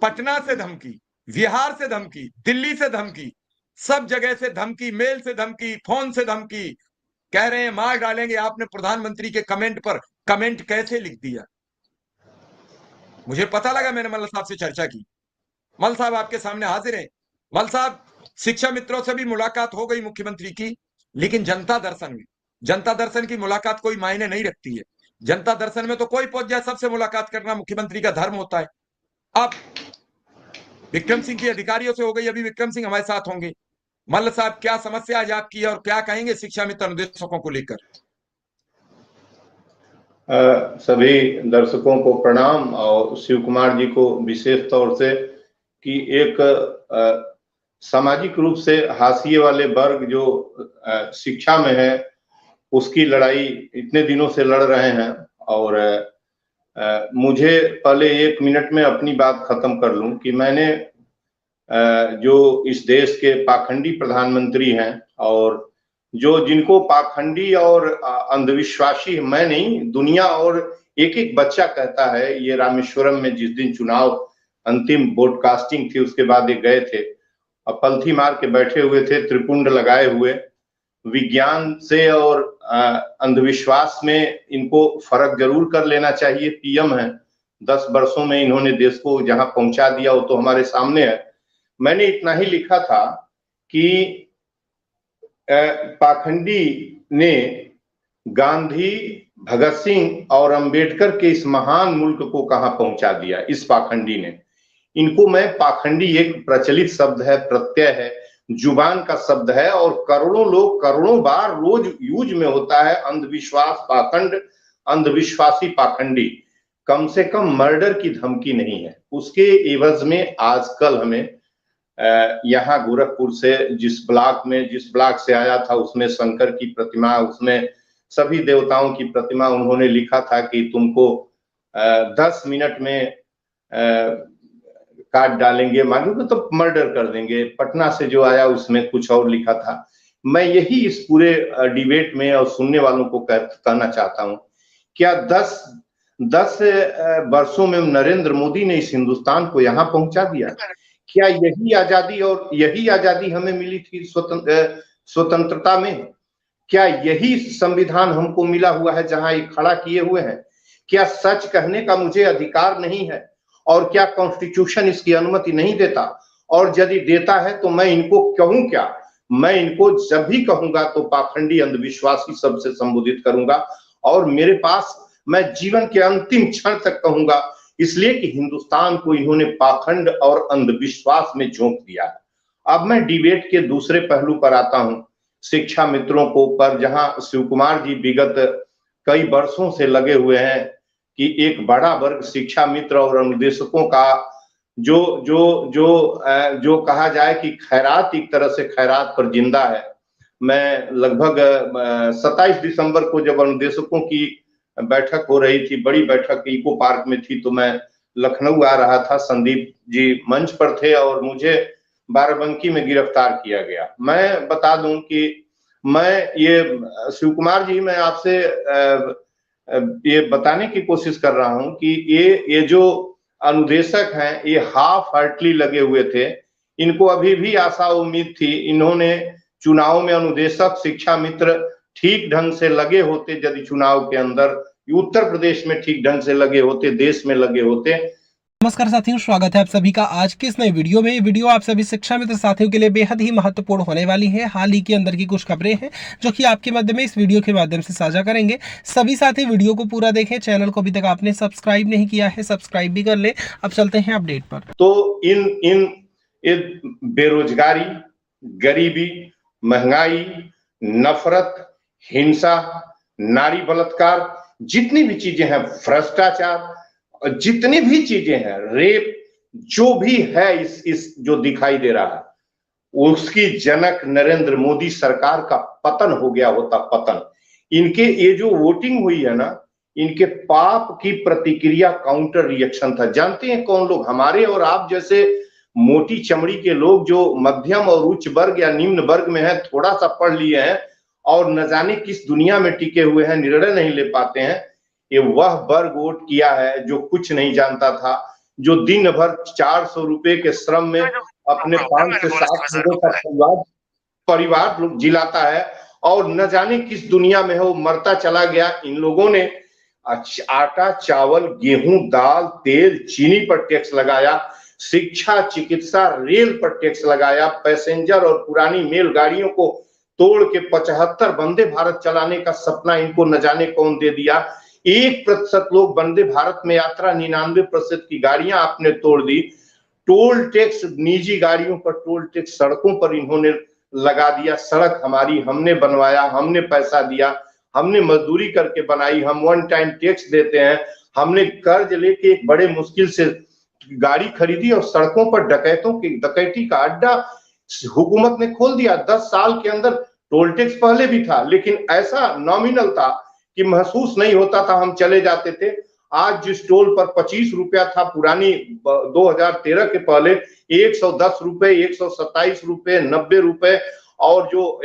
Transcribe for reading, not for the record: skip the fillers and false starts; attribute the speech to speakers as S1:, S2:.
S1: पटना से धमकी, बिहार से धमकी, दिल्ली से धमकी, सब जगह से धमकी, मेल से धमकी, फोन से धमकी। कह रहे हैं मार डालेंगे। आपने प्रधानमंत्री के कमेंट पर कमेंट कैसे लिख दिया? मुझे पता लगा, मैंने मल्ल साहब से चर्चा की। मल्ल साहब आपके सामने हाजिर हैं। मल्ल साहब, शिक्षा मित्रों से भी मुलाकात हो गई मुख्यमंत्री की, लेकिन जनता दर्शन में, जनता दर्शन की मुलाकात कोई मायने नहीं रखती है। जनता दर्शन में तो कोई पहुंच जाए, सबसे मुलाकात करना मुख्यमंत्री का धर्म होता है। अब विक्रम सिंह की अधिकारियों से हो गई, अभी विक्रम सिंह हमारे साथ होंगे। मल्ल साहब, क्या समस्या आज आपकी है और क्या कहेंगे शिक्षा मित्र अनुदेशकों को लेकर?
S2: सभी दर्शकों को प्रणाम और शिव कुमार जी को विशेष तौर से कि एक सामाजिक रूप से हाशिए वाले वर्ग जो शिक्षा में है उसकी लड़ाई इतने दिनों से लड़ रहे हैं। और मुझे पहले 1 मिनट में अपनी बात खत्म कर लूं कि मैंने जो इस देश के पाखंडी प्रधानमंत्री हैं और जो जिनको पाखंडी और अंधविश्वासी, मैं नहीं, दुनिया और एक एक बच्चा कहता है। ये रामेश्वरम में जिस दिन चुनाव अंतिम ब्रॉडकास्टिंग थी उसके बाद ये गए थे और पलथी मार के बैठे हुए थे, त्रिपुंड लगाए हुए। विज्ञान से और अंधविश्वास में इनको फर्क जरूर कर लेना चाहिए। पीएम है, 10 वर्षों में इन्होंने देश को जहां पहुंचा दिया वो तो हमारे सामने है। मैंने इतना ही लिखा था कि पाखंडी ने गांधी, भगत सिंह और अंबेडकर के इस महान मुल्क को कहां पहुंचा दिया। इस पाखंडी ने, इनको मैं पाखंडी एक प्रचलित शब्द है, प्रत्यय है, जुबान का शब्द है और करोड़ों लोग करोड़ों बार रोज यूज में होता है। अंधविश्वास पाखंड, अंधविश्वासी पाखंडी। कम से कम मर्डर की धमकी नहीं है। उसके एवज में आजकल हमें यहाँ गोरखपुर से जिस ब्लॉक से आया था उसमें शंकर की प्रतिमा, उसमें सभी देवताओं की प्रतिमा, उन्होंने लिखा था कि तुमको 10 मिनट में काट डालेंगे, मानोगे तो मर्डर कर देंगे। पटना से जो आया उसमें कुछ और लिखा था। मैं यही इस पूरे डिबेट में और सुनने वालों को कहना चाहता हूं, क्या 10 वर्षों में नरेंद्र मोदी ने इस हिंदुस्तान को यहाँ पहुंचा दिया? क्या यही आजादी हमें मिली थी स्वतंत्रता में? क्या यही संविधान हमको मिला हुआ है जहां ये खड़ा किए हुए हैं? क्या सच कहने का मुझे अधिकार नहीं है? और क्या कॉन्स्टिट्यूशन इसकी अनुमति नहीं देता? और यदि देता है तो मैं इनको कहूं क्या? मैं इनको जब भी कहूंगा तो पाखंडी, अंधविश्वासी शब्द से संबोधित करूंगा और मेरे पास मैं जीवन के अंतिम क्षण तक कहूंगा, इसलिए कि हिंदुस्तान को इन्होंने पाखंड और अंधविश्वास में झोंक दिया है। अब मैं डिबेट के दूसरे पहलू पर आता हूं, शिक्षा मित्रों को पर, जहां शिव कुमार जी विगत कई वर्षों से लगे हुए हैं कि एक बड़ा वर्ग शिक्षा मित्र और अनुदेशकों का जो कहा जाए कि खैरात, एक तरह से खैरात पर जिंदा है। मैं लगभग 27 दिसंबर को जब अनुदेशकों की बैठक हो रही थी, बड़ी बैठक इको पार्क में थी, तो मैं लखनऊ आ रहा था। संदीप जी मंच पर थे और मुझे बाराबंकी में गिरफ्तार किया गया। मैं बता दूं कि मैं ये शिव कुमार जी, मैं आपसे ये बताने की कोशिश कर रहा हूं कि ये जो अनुदेशक हैं ये हाफ हार्टली लगे हुए थे। इनको अभी भी आशा उम्मीद थी। इन्होंने चुनाव में अनुदेशक, शिक्षा मित्र ठीक ढंग से लगे होते, यदि चुनाव के अंदर उत्तर प्रदेश में ठीक ढंग से लगे होते, देश में लगे होते।
S3: नमस्कार साथियों, स्वागत है आप सभी का आज के इस नए वीडियो में। वीडियो आप सभी शिक्षा मित्र साथियों के लिए बेहद ही महत्वपूर्ण होने वाली है। हाल ही के अंदर की कुछ खबरें हैं जो कि आपके माध्यम में इस वीडियो के माध्यम से साझा करेंगे। सभी साथी वीडियो को पूरा देखें। चैनल को अभी तक आपने सब्सक्राइब नहीं किया है, सब्सक्राइब भी कर ले। अब चलते हैं अपडेट पर।
S2: तो इन बेरोजगारी, गरीबी, महंगाई, नफरत, हिंसा, नारी बलात्कार, जितनी भी चीजें हैं, भ्रष्टाचार, जितनी भी चीजें हैं, रेप, जो भी है इस जो दिखाई दे रहा है, उसकी जनक नरेंद्र मोदी सरकार का पतन हो गया होता। पतन, इनके ये जो वोटिंग हुई है ना, इनके पाप की प्रतिक्रिया, काउंटर रिएक्शन था। जानते हैं कौन लोग? हमारे और आप जैसे मोटी चमड़ी के लोग जो मध्यम और उच्च वर्ग या निम्न वर्ग में है, थोड़ा सा पढ़ लिए हैं और न जाने किस दुनिया में टिके हुए हैं, निर्णय नहीं ले पाते हैं। ये वह वर्ग वोट किया है जो कुछ नहीं जानता था, जो दिन भर 400 रुपए के श्रम में अपने 5 से 7 लोगों का परिवार लोग जिलाता है और न जाने किस दुनिया में है वो मरता चला गया। इन लोगों ने आटा, चावल, गेहूं, दाल, तेल, चीनी पर टैक्स लगाया, शिक्षा, चिकित्सा, रेल पर टैक्स लगाया, पैसेंजर और पुरानी मेल गाड़ियों को तोड़ के 75 वंदे भारत चलाने का सपना इनको न जाने कौन दे दिया। 1% लोग वंदे भारत में यात्रा, 99% की गाड़ियां आपने तोड़ दी। टोल टैक्स, निजी गाड़ियों पर टोल टैक्स सड़कों पर इन्होंने लगा दिया। सड़क हमारी, हमने बनवाया, हमने पैसा दिया, हमने मजदूरी करके बनाई, हम वन टाइम टैक्स देते हैं, हमने कर्ज लेके एक बड़े मुश्किल से गाड़ी खरीदी और सड़कों पर डकैती का अड्डा हुकूमत ने खोल दिया। 10 साल के अंदर टोल टैक्स पहले भी था लेकिन ऐसा नॉमिनल था कि महसूस नहीं होता था, हम चले जाते थे। आज जिस टोल पर 25 रुपया था पुरानी 2013 के पहले 110 रुपए, 127 रुपए, 90 रुपए और जो